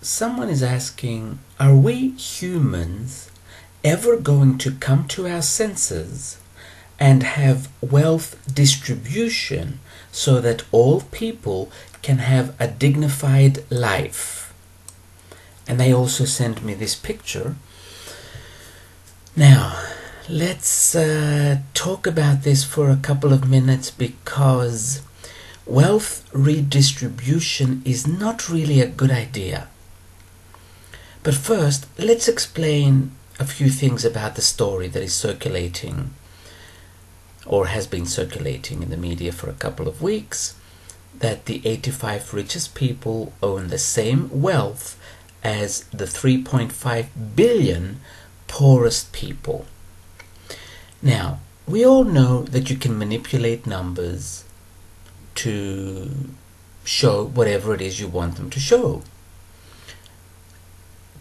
Someone is asking, are we humans ever going to come to our senses and have wealth distribution so that all people can have a dignified life? And they also sent me this picture. Now, let's talk about this for a couple of minutes, because wealth redistribution is not really a good idea. But first, let's explain a few things about the story that is circulating, or has been circulating in the media for a couple of weeks, that the 85 richest people own the same wealth as the 3.5 billion poorest people. Now, we all know that you can manipulate numbers to show whatever it is you want them to show.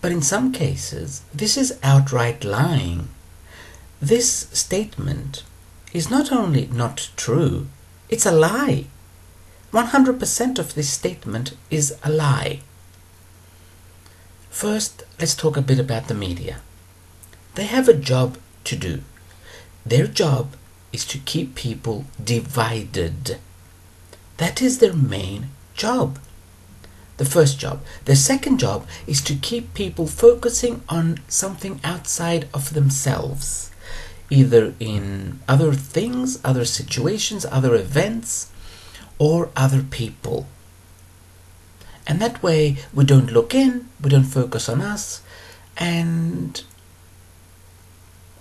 But in some cases, this is outright lying. This statement is not only not true, it's a lie. 100% of this statement is a lie. First, let's talk a bit about the media. They have a job to do. Their job is to keep people divided. That is their main job. The first job. The second job is to keep people focusing on something outside of themselves, either in other things, other situations, other events, or other people. And that way we don't look in, we don't focus on us, and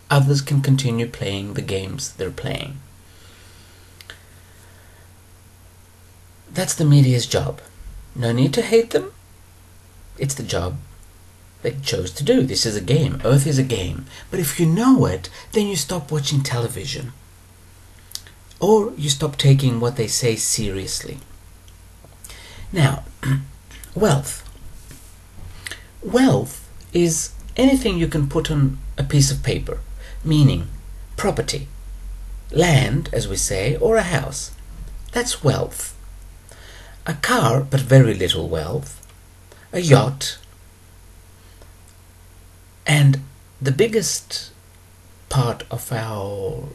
others can continue playing the games they're playing. That's the media's job. No need to hate them. It's the job they chose to do. This is a game. Earth is a game. But if you know it, then you stop watching television. Or you stop taking what they say seriously. Now, wealth. Wealth is anything you can put on a piece of paper, meaning property, land, as we say, or a house. That's wealth. A car, but very little wealth. A yacht. And the biggest part of our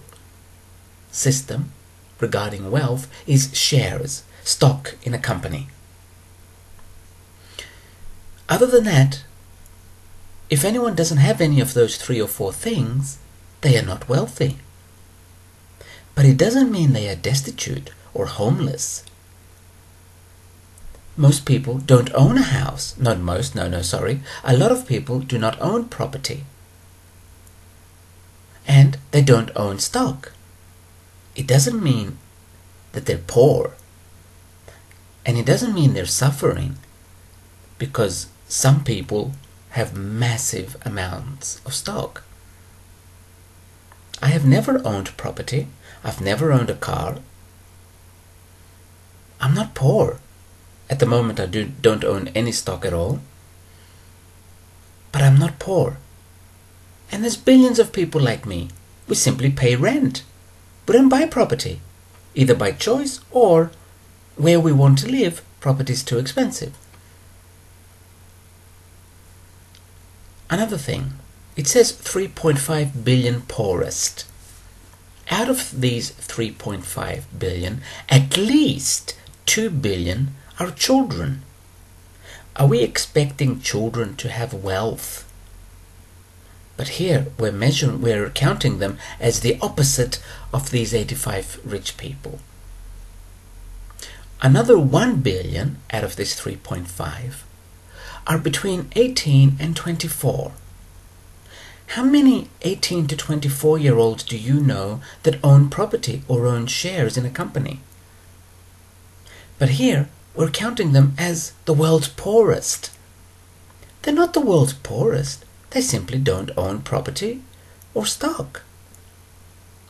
system regarding wealth is shares, stock in a company. Other than that, if anyone doesn't have any of those 3 or 4 things, they are not wealthy. But it doesn't mean they are destitute or homeless. Most people don't own a house. Not most, sorry. A lot of people do not own property. And they don't own stock. It doesn't mean that they're poor. And it doesn't mean they're suffering, because some people have massive amounts of stock. I have never owned property. I've never owned a car. I'm not poor. At the moment, I don't own any stock at all. But I'm not poor. And there's billions of people like me. We simply pay rent. We don't buy property, either by choice or where we want to live. Property is too expensive. Another thing, it says 3.5 billion poorest. Out of these 3.5 billion, at least 2 billion are children. Are we expecting children to have wealth? But here we're counting them as the opposite of these 85 rich people. Another 1 billion out of this 3.5 are between 18 and 24. How many 18 to 24-year-olds do you know that own property or own shares in a company? But here, we're counting them as the world's poorest. They're not the world's poorest. They simply don't own property or stock.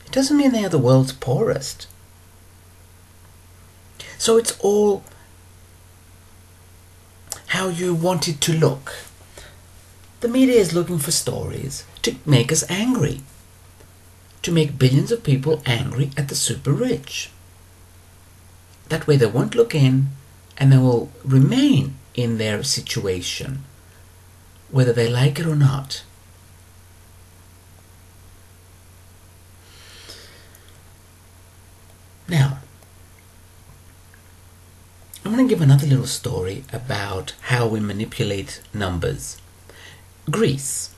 It doesn't mean they are the world's poorest. So it's all how you want it to look. The media is looking for stories to make us angry, to make billions of people angry at the super rich. That way they won't look in, and they will remain in their situation, whether they like it or not. Now, I'm going to give another little story about how we manipulate numbers. Greece.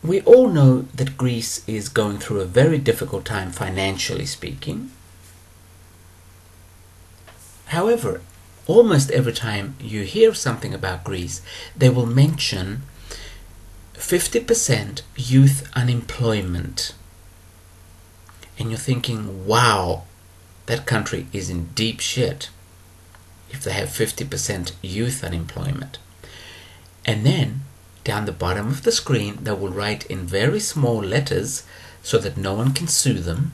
We all know that Greece is going through a very difficult time financially speaking. However, almost every time you hear something about Greece, they will mention 50% youth unemployment. And you're thinking, wow, that country is in deep shit if they have 50% youth unemployment. And then, down the bottom of the screen, they will write in very small letters so that no one can sue them.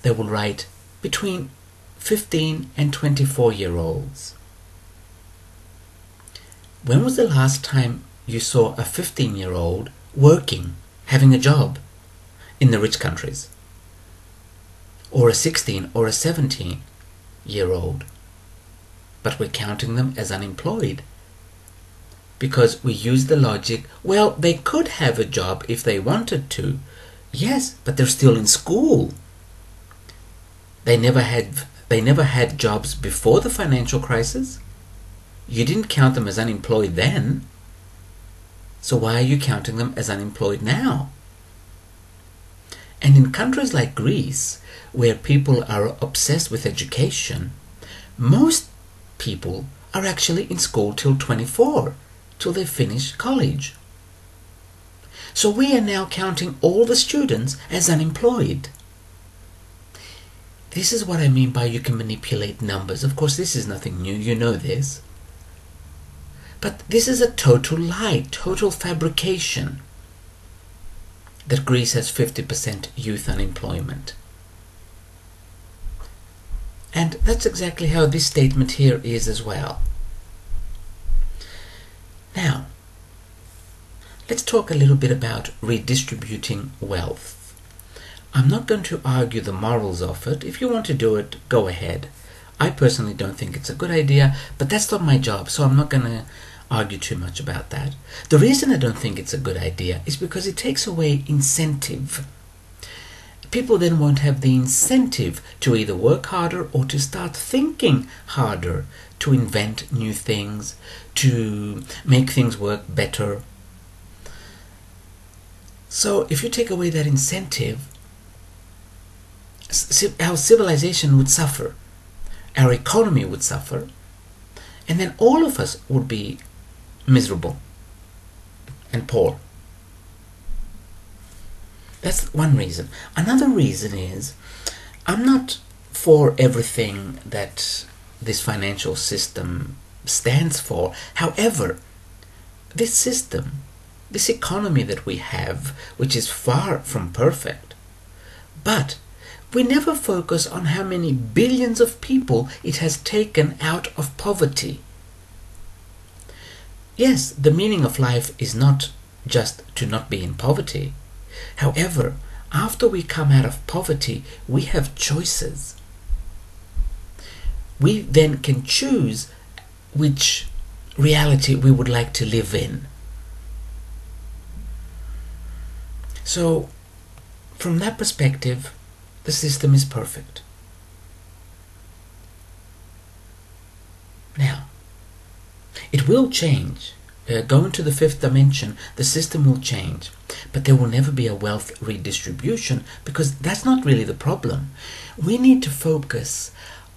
They will write between 15 and 24-year-olds. When was the last time you saw a 15-year-old working, having a job in the rich countries? Or a 16 or a 17-year-old? But we're counting them as unemployed because we use the logic, well, they could have a job if they wanted to. Yes, but they're still in school. They never had jobs before the financial crisis. You didn't count them as unemployed then. So why are you counting them as unemployed now? And in countries like Greece, where people are obsessed with education, most people are actually in school till 24, till they finish college. So we are now counting all the students as unemployed. This is what I mean by you can manipulate numbers. Of course, this is nothing new, you know this. But this is a total lie, total fabrication, that Greece has 50% youth unemployment. And that's exactly how this statement here is as well. Now, let's talk a little bit about redistributing wealth. I'm not going to argue the morals of it. If you want to do it, go ahead. I personally don't think it's a good idea, but that's not my job, so I'm not going to argue too much about that. The reason I don't think it's a good idea is because it takes away incentive. People then won't have the incentive to either work harder or to start thinking harder, to invent new things, to make things work better. So if you take away that incentive, our civilization would suffer, our economy would suffer, and then all of us would be miserable and poor. That's one reason. Another reason is I'm not for everything that this financial system stands for. However, this system, this economy that we have, which is far from perfect, but we never focus on how many billions of people it has taken out of poverty. Yes, the meaning of life is not just to not be in poverty. However, after we come out of poverty, we have choices. We then can choose which reality we would like to live in. So, from that perspective, the system is perfect. Now, it will change. Going to the fifth dimension, the system will change. But there will never be a wealth redistribution because that's not really the problem. We need to focus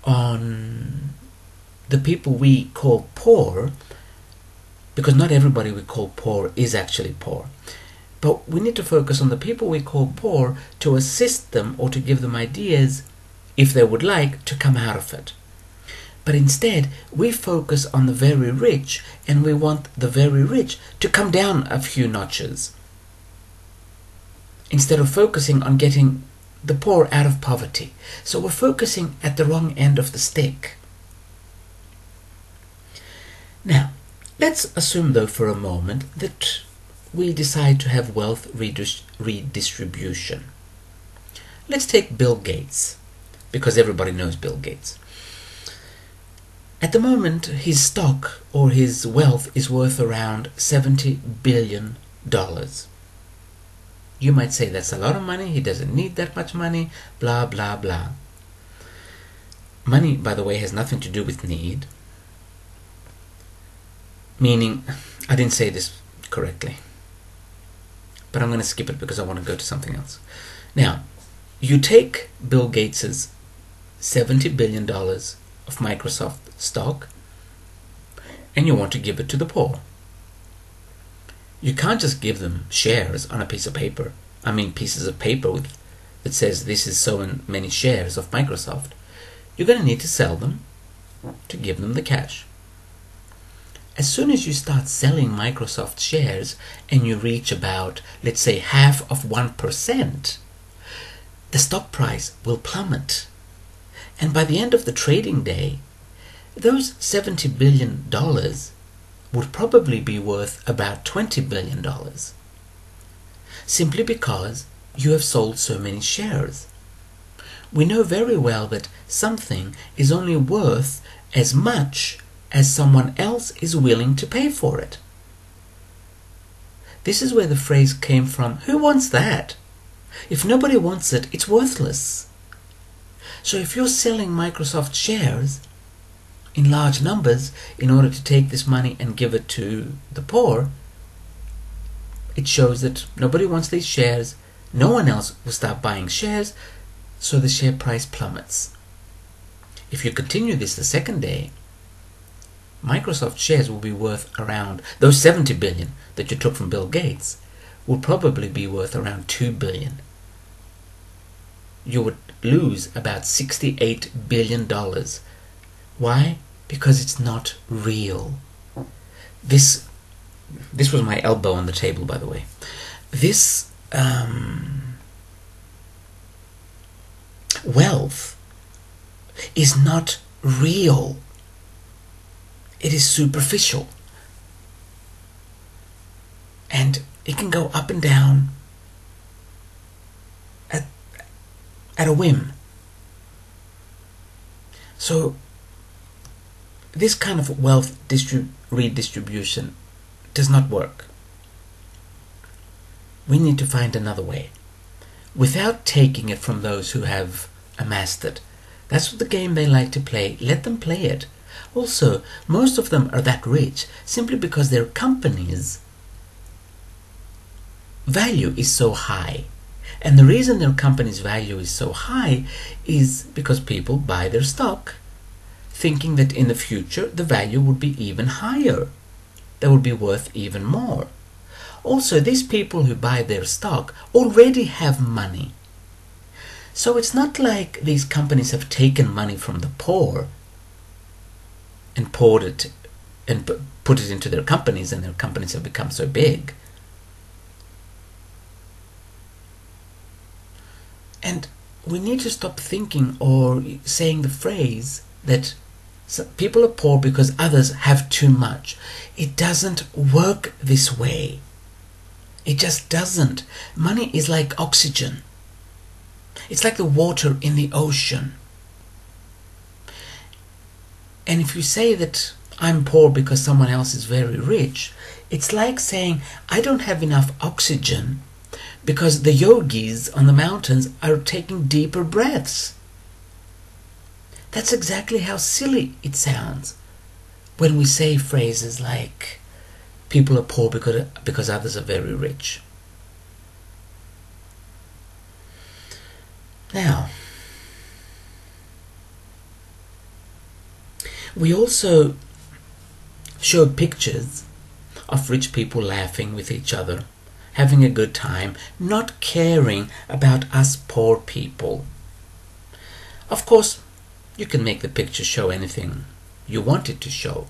on the people we call poor, because not everybody we call poor is actually poor. But we need to focus on the people we call poor to assist them or to give them ideas, if they would like, to come out of it. But instead, we focus on the very rich, and we want the very rich to come down a few notches, instead of focusing on getting the poor out of poverty. So we're focusing at the wrong end of the stick. Now, let's assume though for a moment that we decide to have wealth redistribution. Let's take Bill Gates, because everybody knows Bill Gates. At the moment, his stock or his wealth is worth around $70 billion. You might say that's a lot of money, he doesn't need that much money, blah, blah, blah. Money, by the way, has nothing to do with need. Meaning, I didn't say this correctly, but I'm going to skip it because I want to go to something else. Now, you take Bill Gates's $70 billion of Microsoft stock and you want to give it to the poor. You can't just give them shares on a piece of paper. I mean pieces of paper that says this is so many shares of Microsoft. You're going to need to sell them to give them the cash. As soon as you start selling Microsoft shares and you reach about, let's say, 0.5%, the stock price will plummet. And by the end of the trading day, those $70 billion would probably be worth about $20 billion. Simply because you have sold so many shares. We know very well that something is only worth as much as someone else is willing to pay for it. This is where the phrase came from, who wants that? If nobody wants it, it's worthless. So if you're selling Microsoft shares in large numbers in order to take this money and give it to the poor, it shows that nobody wants these shares, no one else will start buying shares, so the share price plummets. If you continue this the second day, Microsoft shares will be worth around, those $70 billion that you took from Bill Gates will probably be worth around $2 billion. You would lose about $68 billion. Why? Because it's not real. This was my elbow on the table, by the way. This wealth is not real. It is superficial. And it can go up and down at a whim. So this kind of wealth redistribution does not work. We need to find another way without taking it from those who have amassed it. That's what the game they like to play. Let them play it. Also, most of them are that rich simply because their company's value is so high. And the reason their company's value is so high is because people buy their stock thinking that in the future the value would be even higher. They would be worth even more. Also, these people who buy their stock already have money. So it's not like these companies have taken money from the poor and poured it and put it into their companies, and their companies have become so big. And we need to stop thinking or saying the phrase that people are poor because others have too much. It doesn't work this way. It just doesn't. Money is like oxygen. It's like the water in the ocean. And if you say that I'm poor because someone else is very rich, it's like saying I don't have enough oxygen because the yogis on the mountains are taking deeper breaths. That's exactly how silly it sounds when we say phrases like people are poor because others are very rich. Now, we also showed pictures of rich people laughing with each other, having a good time, not caring about us poor people. Of course, you can make the picture show anything you want it to show,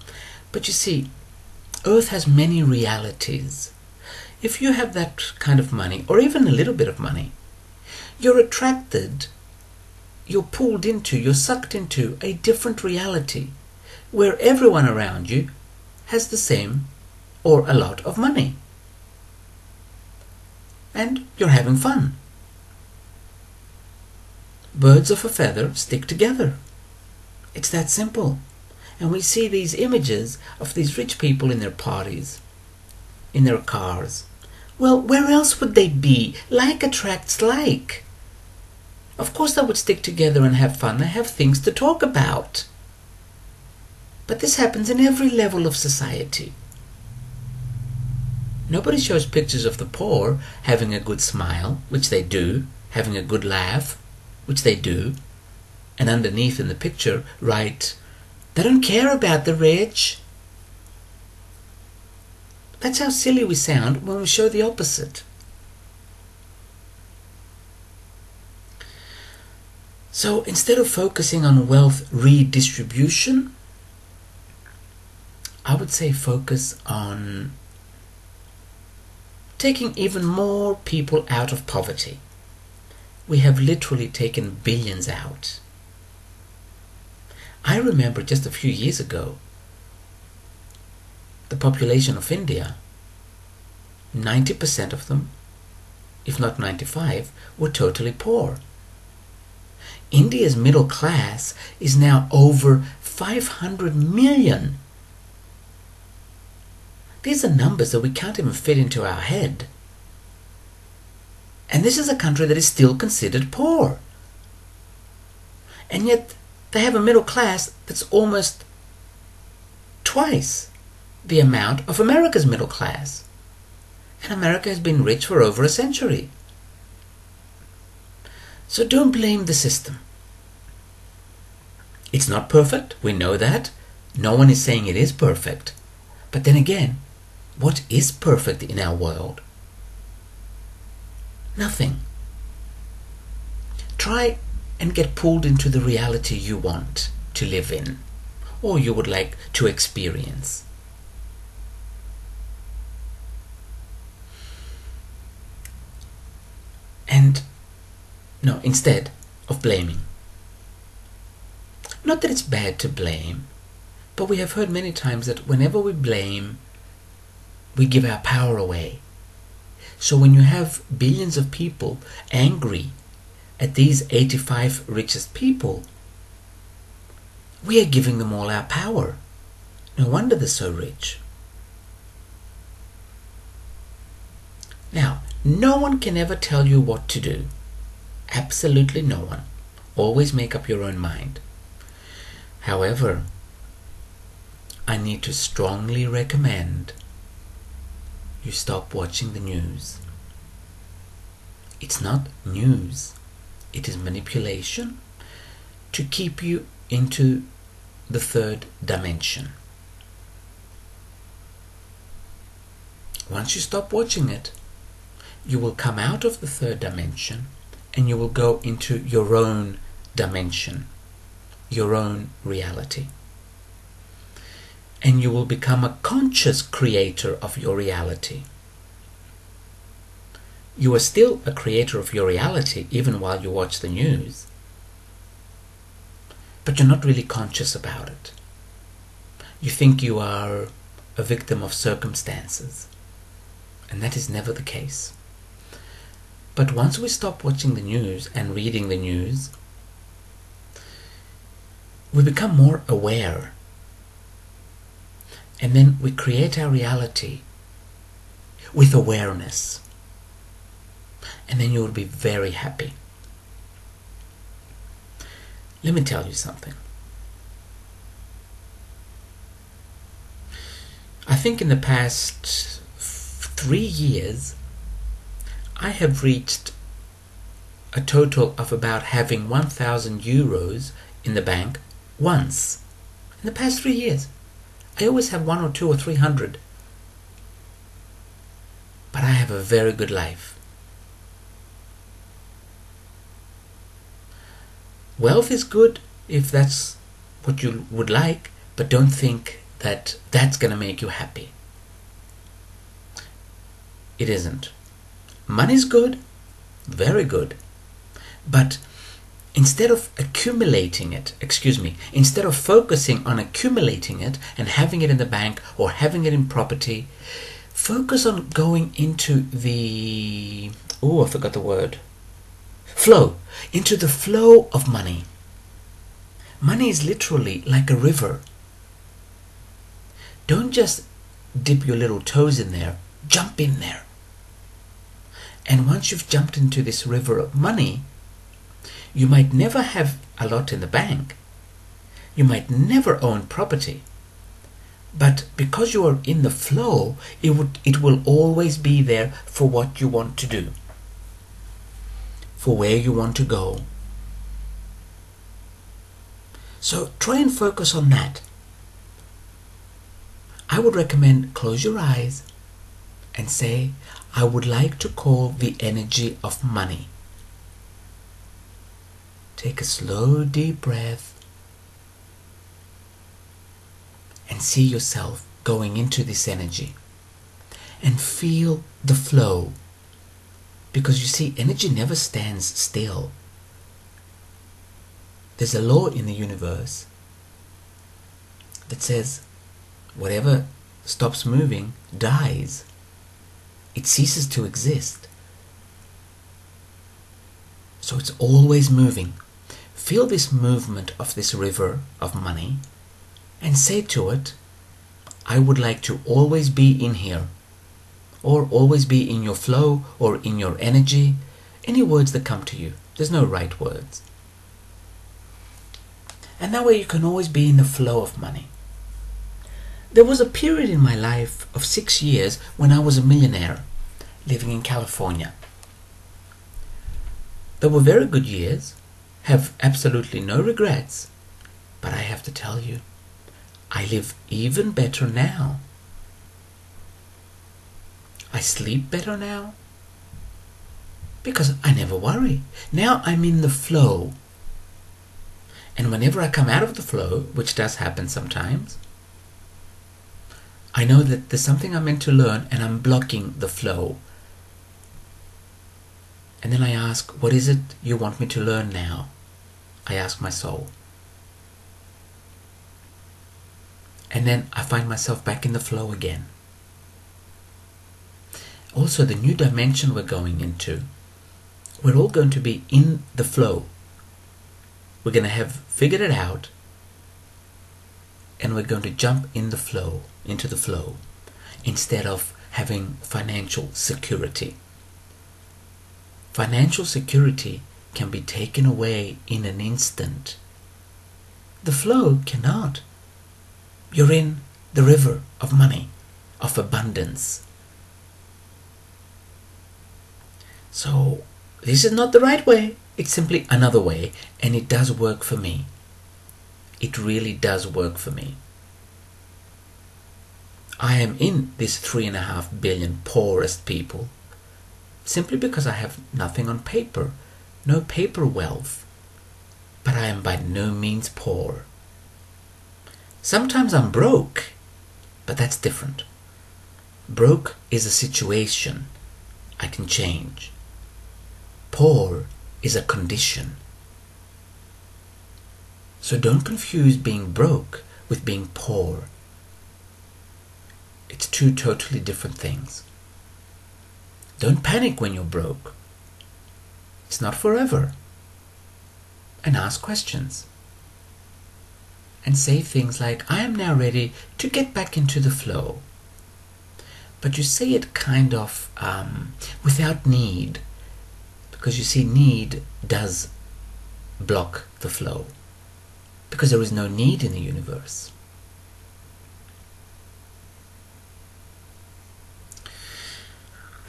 but you see, Earth has many realities. If you have that kind of money, or even a little bit of money, you're attracted, you're pulled into, you're sucked into a different reality where everyone around you has the same or a lot of money. And you're having fun. Birds of a feather stick together. It's that simple. And we see these images of these rich people in their parties, in their cars. Well, where else would they be? Like attracts like. Of course they would stick together and have fun. They have things to talk about. But this happens in every level of society. Nobody shows pictures of the poor having a good smile, which they do, having a good laugh, which they do, and underneath in the picture write, they don't care about the rich. That's how silly we sound when we show the opposite. So instead of focusing on wealth redistribution, I would say focus on taking even more people out of poverty. We have literally taken billions out. I remember just a few years ago, the population of India, 90% of them, if not 95, were totally poor. India's middle class is now over 500 million. These are numbers that we can't even fit into our head. And this is a country that is still considered poor. And yet they have a middle class that's almost twice the amount of America's middle class. And America has been rich for over a century. So don't blame the system. It's not perfect, we know that. No one is saying it is perfect. But then again, what is perfect in our world? Nothing. Try and get pulled into the reality you want to live in, or you would like to experience. And no, instead of blaming. Not that it's bad to blame, but we have heard many times that whenever we blame, we give our power away. So when you have billions of people angry at these 85 richest people, we are giving them all our power. No wonder they're so rich. Now, no one can ever tell you what to do. Absolutely no one. Always make up your own mind. However, I need to strongly recommend you stop watching the news. It's not news. It is manipulation to keep you into the third dimension. Once you stop watching it, you will come out of the third dimension and you will go into your own dimension, your own reality. And you will become a conscious creator of your reality. You are still a creator of your reality even while you watch the news. But you're not really conscious about it. You think you are a victim of circumstances. And that is never the case. But once we stop watching the news and reading the news, we become more aware. And then we create our reality with awareness. And then you will be very happy. Let me tell you something. I think in the past 3 years, I have reached a total of about having 1,000 euros in the bank once. In the past 3 years. I always have 1 or 2 or 300. But I have a very good life. Wealth is good if that's what you would like, but don't think that that's going to make you happy. It isn't. Money's good, very good. But instead of accumulating it, instead of focusing on accumulating it and having it in the bank or having it in property, focus on going into the, I forgot the word, flow, into the flow of money. Money is literally like a river. Don't just dip your little toes in there, jump in there. And once you've jumped into this river of money, you might never have a lot in the bank. You might never own property. But because you are in the flow, it will always be there for what you want to do, for where you want to go. So try and focus on that. I would recommend close your eyes and say, I would like to call the energy of money. Take a slow, deep breath and see yourself going into this energy and feel the flow. Because you see, energy never stands still. There's a law in the universe that says whatever stops moving dies. It ceases to exist. So it's always moving. Feel this movement of this river of money and say to it, I would like to always be in here, or always be in your flow or in your energy. Any words that come to you. There's no right words. And that way you can always be in the flow of money. There was a period in my life of 6 years when I was a millionaire living in California. They were very good years, have absolutely no regrets, but I have to tell you, I live even better now. I sleep better now because I never worry. Now I'm in the flow. And whenever I come out of the flow, which does happen sometimes, I know that there's something I'm meant to learn and I'm blocking the flow. And then I ask, what is it you want me to learn now? I ask my soul. And then I find myself back in the flow again. Also, the new dimension we're going into, we're all going to be in the flow. We're going to have figured it out, and we're going to jump in the flow, into the flow, instead of having financial security. Financial security can be taken away in an instant. The flow cannot. You're in the river of money, of abundance. So, this is not the right way. It's simply another way, and it does work for me. It really does work for me. I am in this 3.5 billion poorest people simply because I have nothing on paper, no paper wealth, but I am by no means poor. Sometimes I'm broke, but that's different. Broke is a situation I can change. Poor is a condition. So don't confuse being broke with being poor. It's two totally different things. Don't panic when you're broke. It's not forever. And ask questions. And say things like, I am now ready to get back into the flow. But you say it kind of without need. Because you see, need does block the flow. Because there is no need in the universe.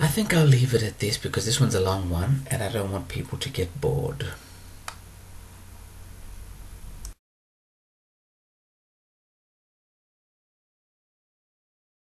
I think I'll leave it at this because this one's a long one and I don't want people to get bored.